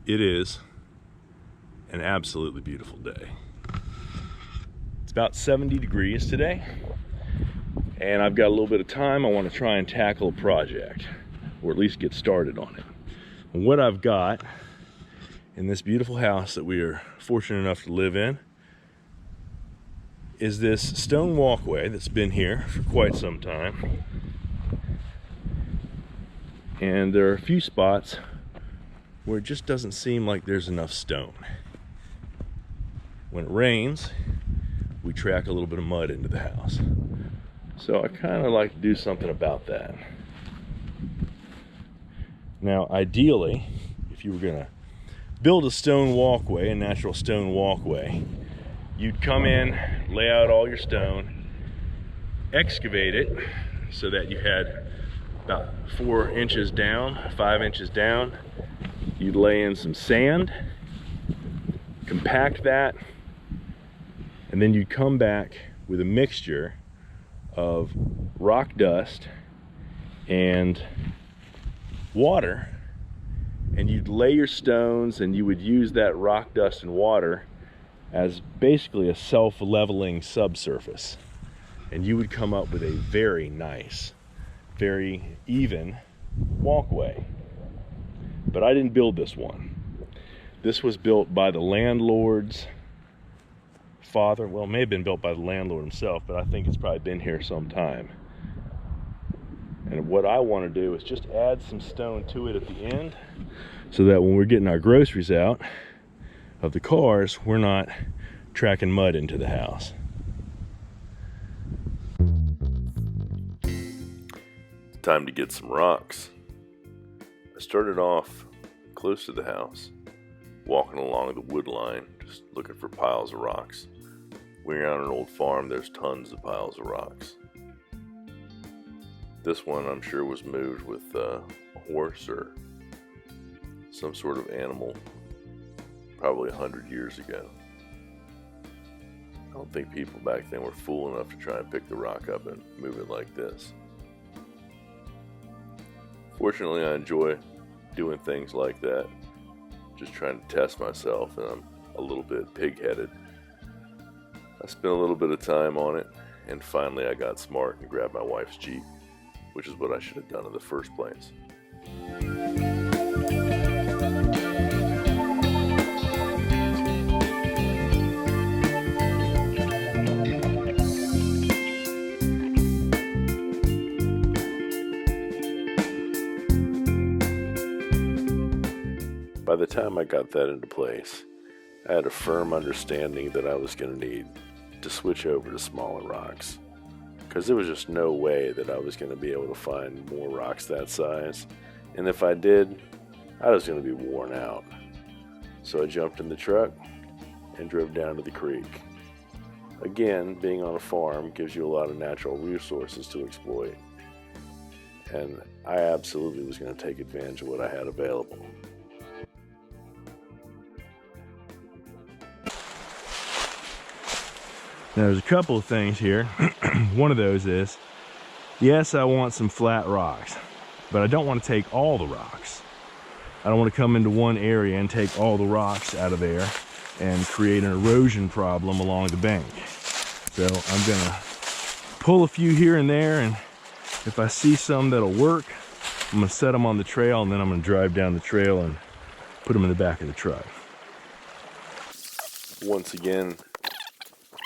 It is an absolutely beautiful day. It's about 70 degrees today, and I've got a little bit of time. I want to try and tackle a project, or at least get started on it. And what I've got in this beautiful house that we are fortunate enough to live in is this stone walkway that's been here for quite some time. And there are a few spots where it just doesn't seem like there's enough stone. When it rains, we track a little bit of mud into the house. So I kind of like to do something about that. Now, ideally, if you were gonna build a stone walkway, a natural stone walkway, you'd come in, lay out all your stone, excavate it so that you had about 4 inches down, 5 inches down. You'd lay in some sand, compact that, and then you'd come back with a mixture of rock dust and water, and you'd lay your stones, and you would use that rock dust and water as basically a self-leveling subsurface, and you would come up with a very nice, very even walkway. But I didn't build this one. This was built by the landlord's father. Well, it may have been built by the landlord himself, but I think it's probably been here some time. And what I want to do is just add some stone to it at the end, so that when we're getting our groceries out of the cars, we're not tracking mud into the house. Time to get some rocks. I started off close to the house, walking along the wood line, just looking for piles of rocks. We're on an old farm, there's tons of piles of rocks. This one I'm sure was moved with a horse or some sort of animal, probably 100 years ago. I don't think people back then were fool enough to try and pick the rock up and move it like this. Fortunately, I enjoy doing things like that, just trying to test myself, and I'm a little bit pig-headed. I spent a little bit of time on it, and finally I got smart and grabbed my wife's Jeep, which is what I should have done in the first place. By the time I got that into place, I had a firm understanding that I was going to need to switch over to smaller rocks, because there was just no way that I was going to be able to find more rocks that size, and if I did, I was going to be worn out. So I jumped in the truck and drove down to the creek. Again, being on a farm gives you a lot of natural resources to exploit, and I absolutely was going to take advantage of what I had available. Now, there's a couple of things here. One of those is, yes, I want some flat rocks, but I don't want to take all the rocks. I don't want to come into one area and take all the rocks out of there and create an erosion problem along the bank. So I'm gonna pull a few here and there, and if I see some that'll work, I'm gonna set them on the trail, and then I'm gonna drive down the trail and put them in the back of the truck. Once again,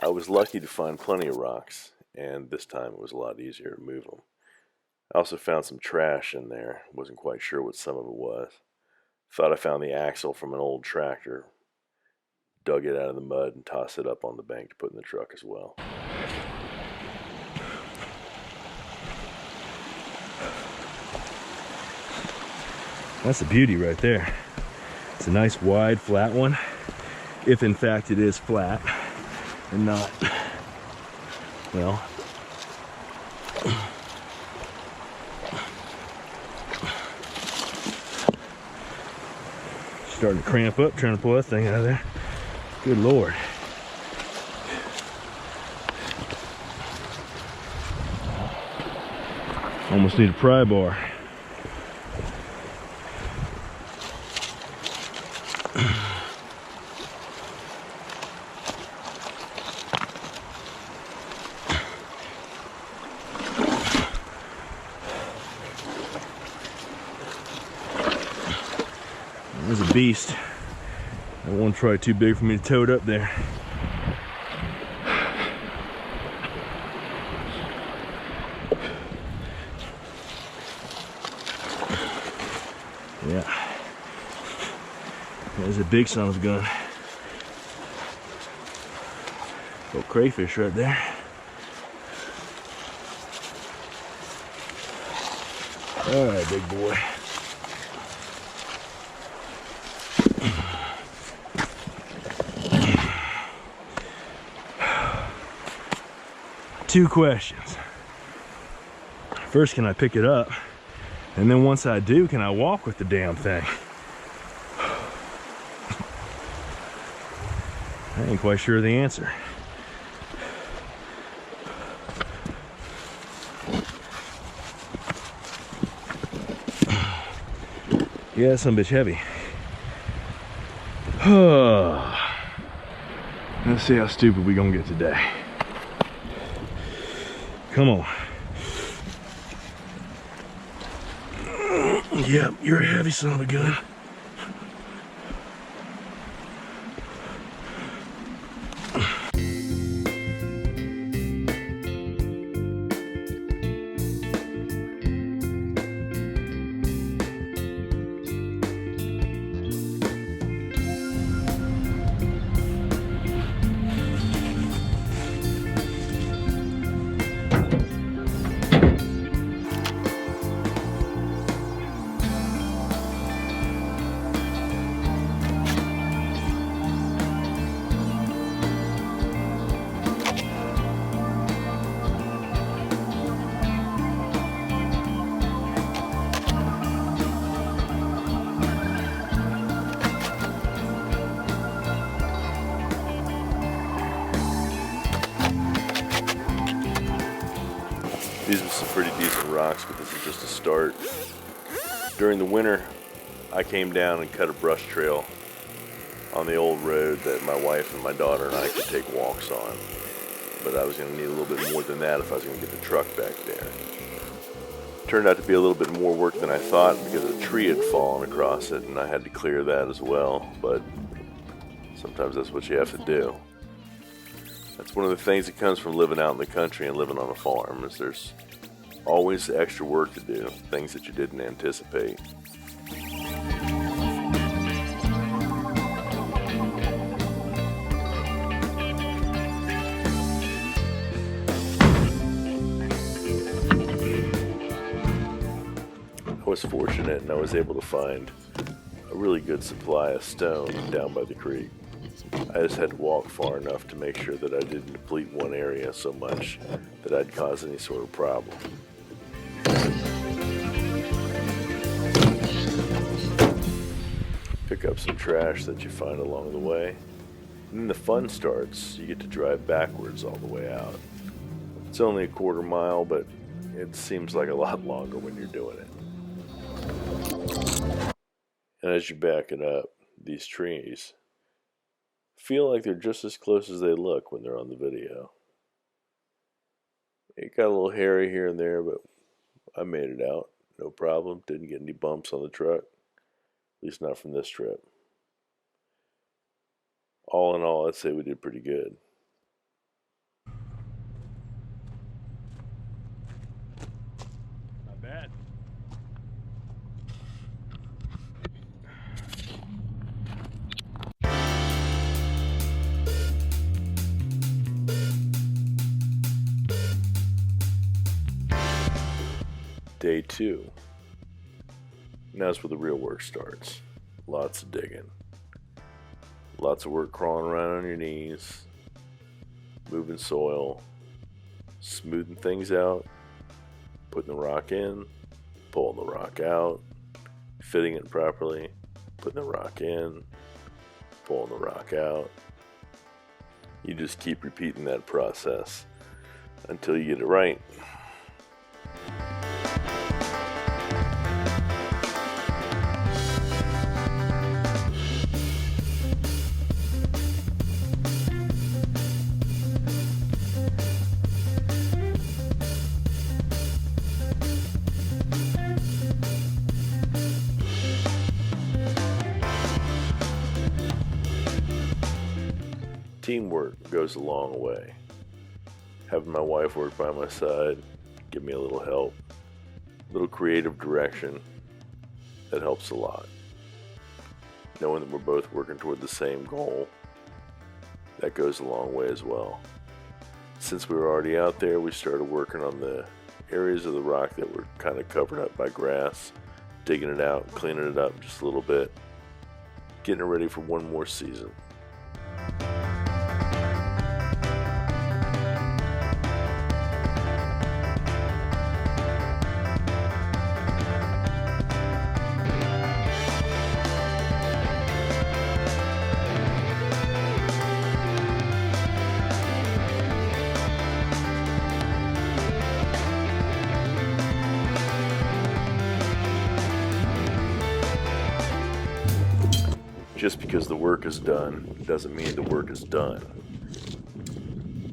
I was lucky to find plenty of rocks, and this time it was a lot easier to move them. I also found some trash in there. Wasn't quite sure what some of it was. Thought I found the axle from an old tractor. Dug it out of the mud and tossed it up on the bank to put in the truck as well. That's a beauty right there. It's a nice wide flat one, if in fact it is flat and not, well, starting to cramp up trying to pull that thing out of there. Good Lord. Almost need a pry bar. There's a beast. That one's probably too big for me to tow it up there. Yeah. There's a big son of a gun. Little crayfish right there. All right, big boy. Two questions. First, can I pick it up? And then once I do, can I walk with the damn thing? I ain't quite sure of the answer. Yeah, that some bitch heavy. Let's see how stupid we gonna get today. Come on. Yep, you're a heavy son of a gun. These are some pretty decent rocks, but this is just a start. During the winter, I came down and cut a brush trail on the old road that my wife and my daughter and I could take walks on. But I was going to need a little bit more than that if I was going to get the truck back there. Turned out to be a little bit more work than I thought because a tree had fallen across it and I had to clear that as well. But sometimes that's what you have to do. That's one of the things that comes from living out in the country and living on a farm, is there's always extra work to do, things that you didn't anticipate. I was fortunate and I was able to find a really good supply of stone down by the creek. I just had to walk far enough to make sure that I didn't deplete one area so much that I'd cause any sort of problem. Pick up some trash that you find along the way. And then the fun starts. You get to drive backwards all the way out. It's only a quarter mile, but it seems like a lot longer when you're doing it. And as you back it up, these trees feel like they're just as close as they look when they're on the video. It got a little hairy here and there, but I made it out. No problem. Didn't get any bumps on the truck. At least not from this trip. All in all, I'd say we did pretty good. Not bad. Day 2. Now's where the real work starts. Lots of digging. Lots of work crawling around on your knees, moving soil, smoothing things out, putting the rock in, pulling the rock out, fitting it properly, putting the rock in, pulling the rock out. You just keep repeating that process until you get it right. teamwork goes a long way. Having my wife work by my side, give me a little help, a little creative direction, that helps a lot. Knowing that we're both working toward the same goal, that goes a long way as well. Since we were already out there, we started working on the areas of the rock that were kind of covered up by grass, digging it out, cleaning it up just a little bit, getting it ready for one more season. Just because the work is done doesn't mean the work is done.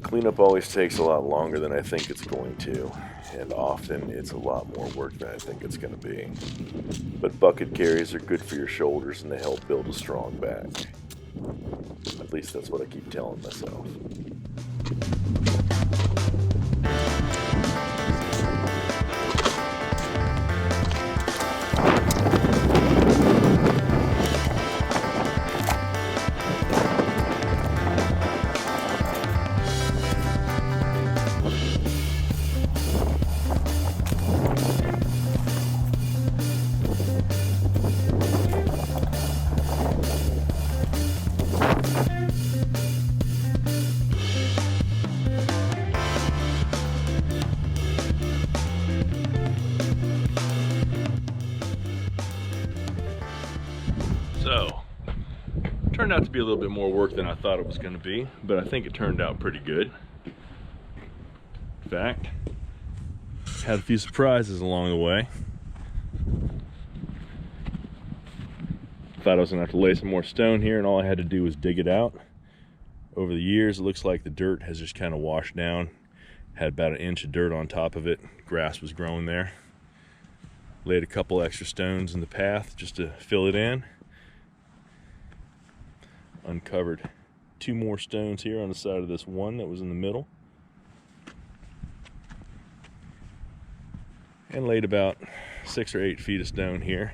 Cleanup always takes a lot longer than I think it's going to, and often it's a lot more work than I think it's going to be. But bucket carries are good for your shoulders and they help build a strong back. At least that's what I keep telling myself. So, turned out to be a little bit more work than I thought it was going to be, but I think it turned out pretty good. In fact, had a few surprises along the way. Thought I was going to have to lay some more stone here, and all I had to do was dig it out. Over the years, it looks like the dirt has just kind of washed down. Had about an inch of dirt on top of it. Grass was growing there. Laid a couple extra stones in the path just to fill it in. Uncovered 2 more stones here on the side of this one that was in the middle. And laid about 6 or 8 feet of stone here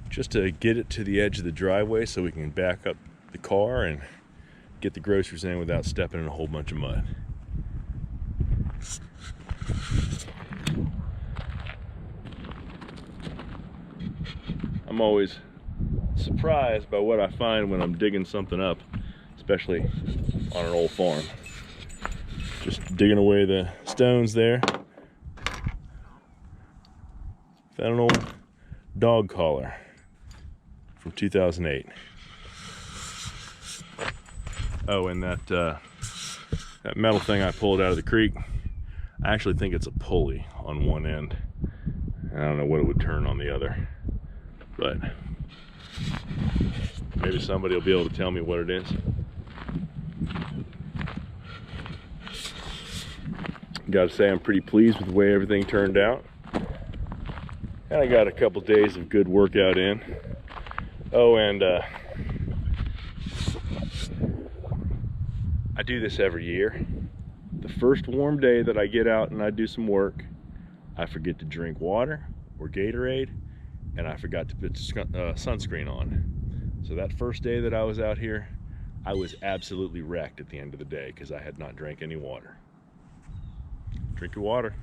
just to get it to the edge of the driveway so we can back up the car and get the groceries in without stepping in a whole bunch of mud. I'm always surprised by what I find when I'm digging something up, especially on an old farm. Just digging away the stones there. Found an old dog collar from 2008. Oh, and that metal thing I pulled out of the creek, I actually think it's a pulley on one end. I don't know what it would turn on the other, but maybe somebody will be able to tell me what it is. Gotta say, I'm pretty pleased with the way everything turned out. And I got a couple days of good workout in. Oh, and I do this every year. The first warm day that I get out and I do some work, I forget to drink water or Gatorade, and I forgot to put sunscreen on. So that first day that I was out here, I was absolutely wrecked at the end of the day because I had not drank any water. Drink your water.